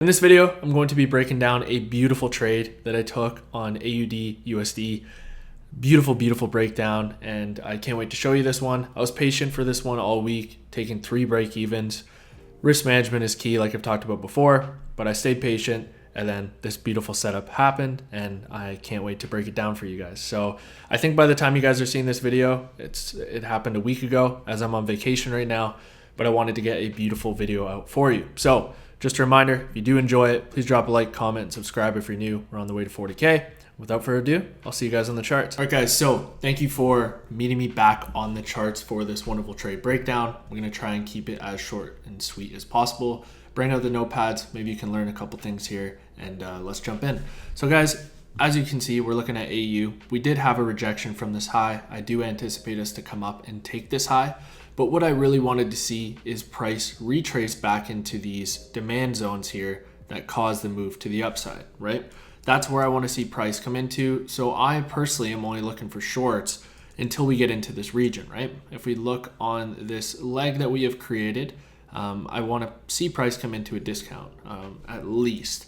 In this video, I'm going to be breaking down a beautiful trade that I took on AUD USD. Beautiful breakdown, and I can't wait to show you this one. I was patient for this one all week, taking 3 break evens. Risk management is key, like I've talked about before, but I stayed patient, and then this beautiful setup happened, and I can't wait to break it down for you guys. So I think by the time you guys are seeing this video, it happened a week ago, as I'm on vacation right now, but I wanted to get a beautiful video out for you. So just a reminder, if you do enjoy it, please drop a like, comment, and subscribe if you're new. We're on the way to 40K. Without further ado, I'll see you guys on the charts. All right, guys, so thank you for meeting me back on the charts for this wonderful trade breakdown. I'm going to try and keep it as short and sweet as possible. Bring out the notepads. Maybe you can learn a couple things here, and let's jump in. So, guys, as you can see, we're looking at AU. We did have a rejection from this high. I do anticipate us to come up and take this high. But what I really wanted to see is price retrace back into these demand zones here that caused the move to the upside, right? That's where I want to see price come into. So I personally am only looking for shorts until we get into this region, right? If we look on this leg that we have created, I want to see price come into a discount at least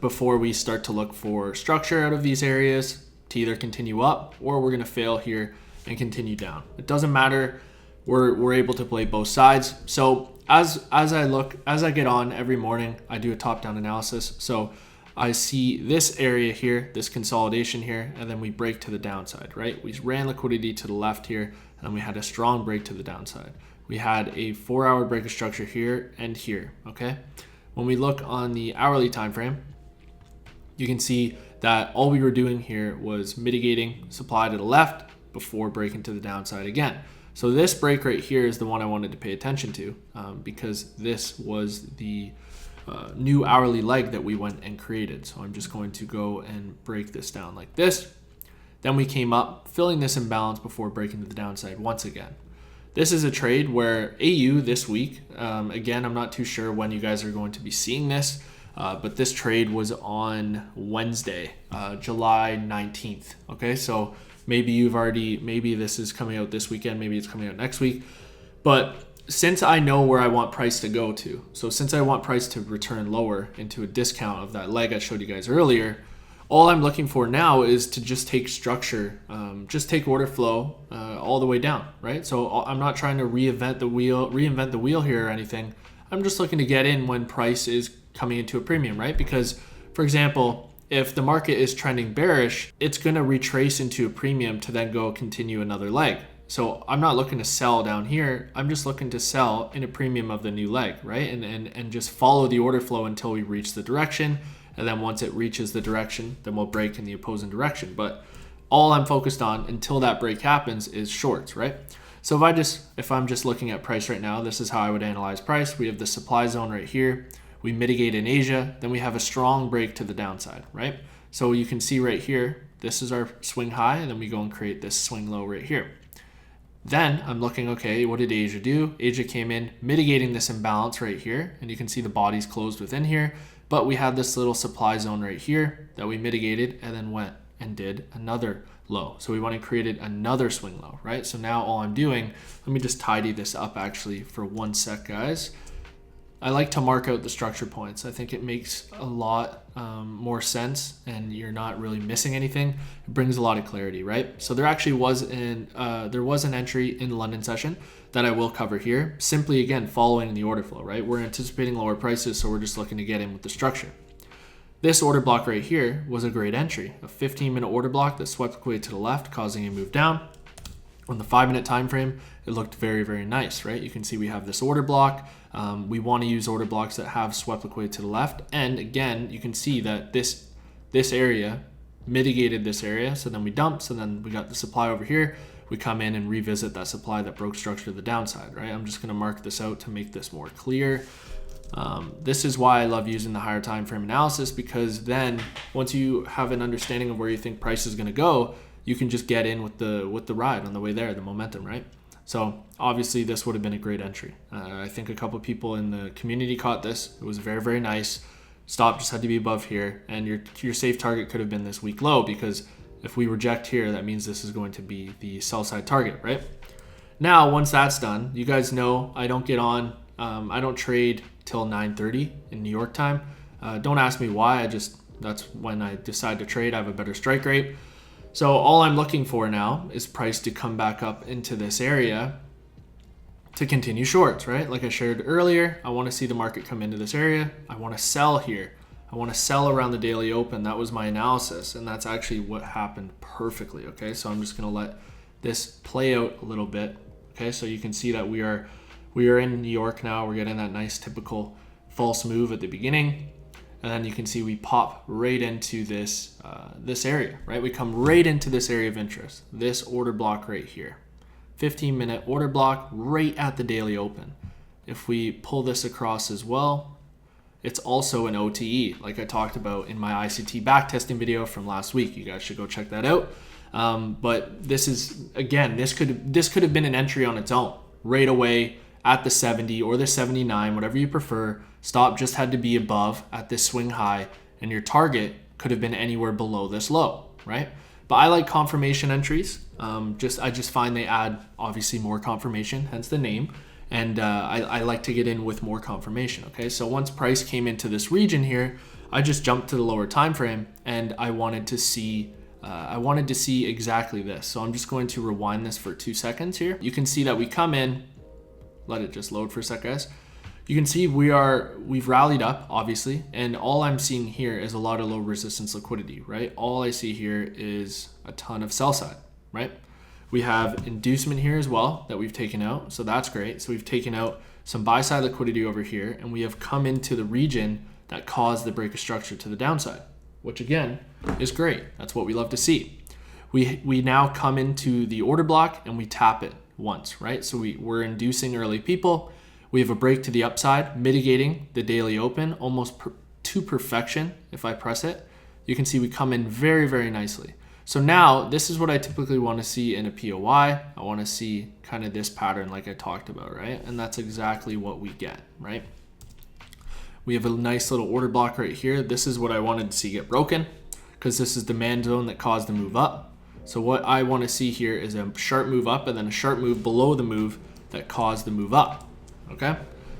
before we start to look for structure out of these areas to either continue up or we're going to fail here and continue down. It doesn't matter. We're able to play both sides. So as I get on every morning, I do a top-down analysis. So I see this area here, this consolidation here, and then we break to the downside, right? We ran liquidity to the left here, and then we had a strong break to the downside. We had a 4-hour break of structure here and here, okay? When we look on the hourly time frame, you can see that all we were doing here was mitigating supply to the left before breaking to the downside again. So this break right here is the one I wanted to pay attention to because this was the new hourly leg that we went and created. So I'm just going to go and break this down like this. Then we came up, filling this imbalance before breaking to the downside once again. This is a trade where AU this week, again, I'm not too sure when you guys are going to be seeing this, but this trade was on Wednesday, July 19th. Okay, so maybe this is coming out this weekend, maybe it's coming out next week. But since I know where I want price to go to, so since I want price to return lower into a discount of that leg I showed you guys earlier, all I'm looking for now is to just take structure, just take order flow all the way down, right? So I'm not trying to reinvent the wheel here or anything. I'm just looking to get in when price is coming into a premium, right? Because, for example, if the market is trending bearish, it's going to retrace into a premium to then go continue another leg. So I'm not looking to sell down here. I'm just looking to sell in a premium of the new leg, right? And just follow the order flow until we reach the direction. And then once it reaches the direction, then we'll break in the opposing direction. But all I'm focused on until that break happens is shorts, right? So if I'm just looking at price right now, this is how I would analyze price. We have the supply zone right here. We mitigate in Asia, then we have a strong break to the downside, right? So you can see right here, this is our swing high, and then we go and create this swing low right here. Then I'm looking, okay, what did Asia do? Asia came in mitigating this imbalance right here, and you can see the body's closed within here, but we had this little supply zone right here that we mitigated and then went and did another low. So we went and created another swing low, right? So now all I'm doing, let me just tidy this up actually for 1 sec, guys. I like to mark out the structure points. I think it makes a lot more sense and you're not really missing anything. It brings a lot of clarity, right? So there actually was an entry in the London session that I will cover here, simply again, following the order flow, right? We're anticipating lower prices, so we're just looking to get in with the structure. This order block right here was a great entry, a 15-minute order block that swept quickly to the left, causing a move down. On the 5-minute time frame, it looked very nice, right? You can see we have this order block. We want to use order blocks that have swept liquidity to the left. And again, you can see that this area mitigated this area. So then we dump. So then we got the supply over here. We come in and revisit that supply that broke structure to the downside, right? I'm just going to mark this out to make this more clear. This is why I love using the higher time frame analysis, because then once you have an understanding of where you think price is going to go, you can just get in with the ride on the way there, the momentum, right? So obviously this would have been a great entry. I think a couple of people in the community caught this. It was very nice. Stop just had to be above here, and your safe target could have been this week low, because if we reject here, that means this is going to be the sell side target, right? Now, once that's done, you guys know I don't get on, I don't trade till 9:30 in New York time. Don't ask me why. That's when I decide to trade. I have a better strike rate. So all I'm looking for now is price to come back up into this area to continue shorts, right? Like I shared earlier, I want to see the market come into this area. I want to sell here. I want to sell around the daily open. That was my analysis, and that's actually what happened perfectly, okay? So I'm just going to let this play out a little bit, okay? So you can see that we are in New York now. We're getting that nice typical false move at the beginning, and then you can see we pop right into this area, right? We come right into this area of interest, this order block right here. 15-minute order block right at the daily open. If we pull this across as well, it's also an OTE, like I talked about in my ICT backtesting video from last week. You guys should go check that out. But this is, again, this could have been an entry on its own right away at the 70 or the 79, whatever you prefer. Stop just had to be above at this swing high, and your target could have been anywhere below this low, right? But I like confirmation entries. I just find they add obviously more confirmation, hence the name. And I like to get in with more confirmation. Okay, so once price came into this region here, I just jumped to the lower time frame, and I wanted to see exactly this. So I'm just going to rewind this for 2 seconds here. You can see that we come in. Let it just load for a sec, guys. You can see we've rallied up, obviously, and all I'm seeing here is a lot of low resistance liquidity, right? All I see here is a ton of sell side, right? We have inducement here as well that we've taken out, so that's great. So we've taken out some buy side liquidity over here, and we have come into the region that caused the break of structure to the downside, which again is great. That's what we love to see. We now come into the order block and we tap it once, right? So we're inducing early people. We have a break to the upside, mitigating the daily open almost to perfection. If I press it, you can see we come in very, very nicely. So now this is what I typically want to see in a POI. I want to see kind of this pattern like I talked about, right? And that's exactly what we get, right? We have a nice little order block right here. This is what I wanted to see get broken because this is demand zone that caused the move up. So what I want to see here is a sharp move up and then a sharp move below the move that caused the move up. Okay,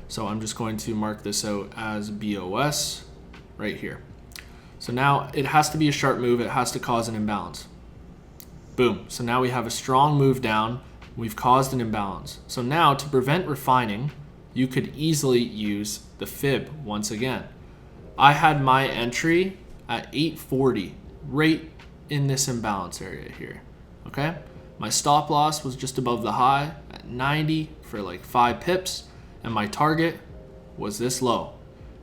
so I'm just going to mark this out as BOS right here. So now it has to be a sharp move. It has to cause an imbalance. Boom. So now we have a strong move down. We've caused an imbalance. So now to prevent refining, you could easily use the fib once again. I had my entry at 840 right in this imbalance area here. Okay, my stop loss was just above the high at 90 for like 5 pips. And my target was this low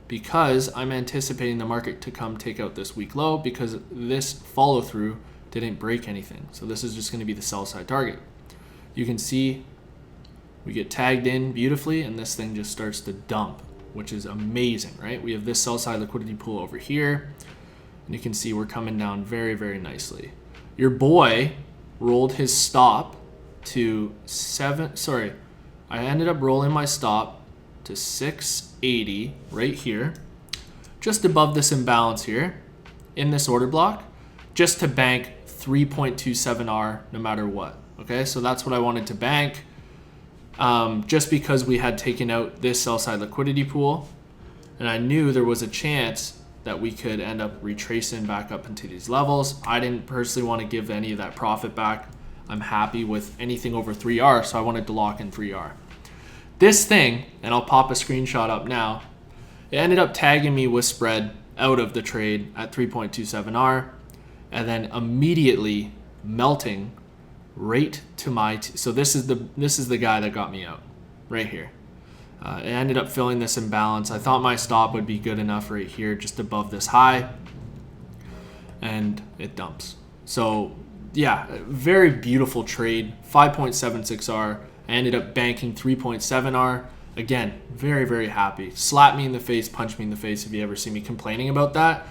because I'm anticipating the market to come take out this weak low because this follow through didn't break anything. So this is just going to be the sell side target. You can see we get tagged in beautifully and this thing just starts to dump, which is amazing, right? We have this sell side liquidity pool over here and you can see we're coming down very, very nicely. Your boy rolled his stop to I ended up rolling my stop to 680 right here, just above this imbalance here in this order block, just to bank 3.27R no matter what. Okay, so that's what I wanted to bank just because we had taken out this sell side liquidity pool and I knew there was a chance that we could end up retracing back up into these levels. I didn't personally want to give any of that profit back. I'm happy with anything over 3R, so I wanted to lock in 3R. This thing, and I'll pop a screenshot up now, it ended up tagging me with spread out of the trade at 3.27R and then immediately melting right to my so this is the guy that got me out right here. It ended up filling this imbalance. I thought my stop would be good enough right here just above this high and it dumps. So yeah, very beautiful trade, 5.76R. I ended up banking 3.7R. Again, very, very happy. Slap me in the face, punch me in the face if you ever see me complaining about that.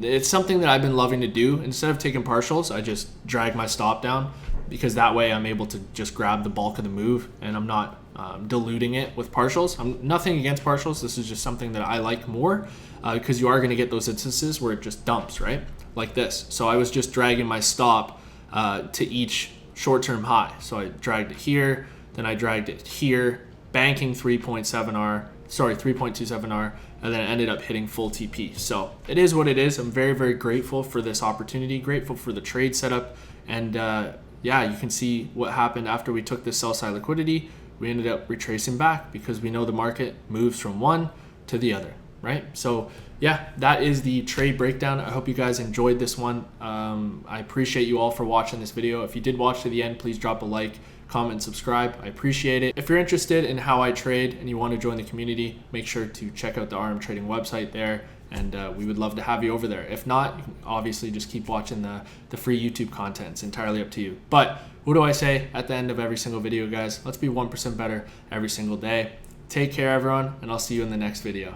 It's something that I've been loving to do. Instead of taking partials, I just drag my stop down because that way I'm able to just grab the bulk of the move and I'm not diluting it with partials. I'm nothing against partials. This is just something that I like more because you are going to get those instances where it just dumps, right? Like this. So I was just dragging my stop to each short-term high. So I dragged it here, then I dragged it here, banking 3.27R, and then it ended up hitting full TP. So it is what it is. I'm very, very grateful for this opportunity, grateful for the trade setup. And yeah, you can see what happened after we took this sell side liquidity. We ended up retracing back because we know the market moves from one to the other, right? So yeah, that is the trade breakdown. I hope you guys enjoyed this one. I appreciate you all for watching this video. If you did watch to the end, please drop a like, comment, and subscribe. I appreciate it. If you're interested in how I trade and you want to join the community, make sure to check out the RM Trading website there, and we would love to have you over there. If not, you can obviously just keep watching the free YouTube content. It's entirely up to you. But what do I say at the end of every single video, guys? Let's be 1% better every single day. Take care, everyone, and I'll see you in the next video.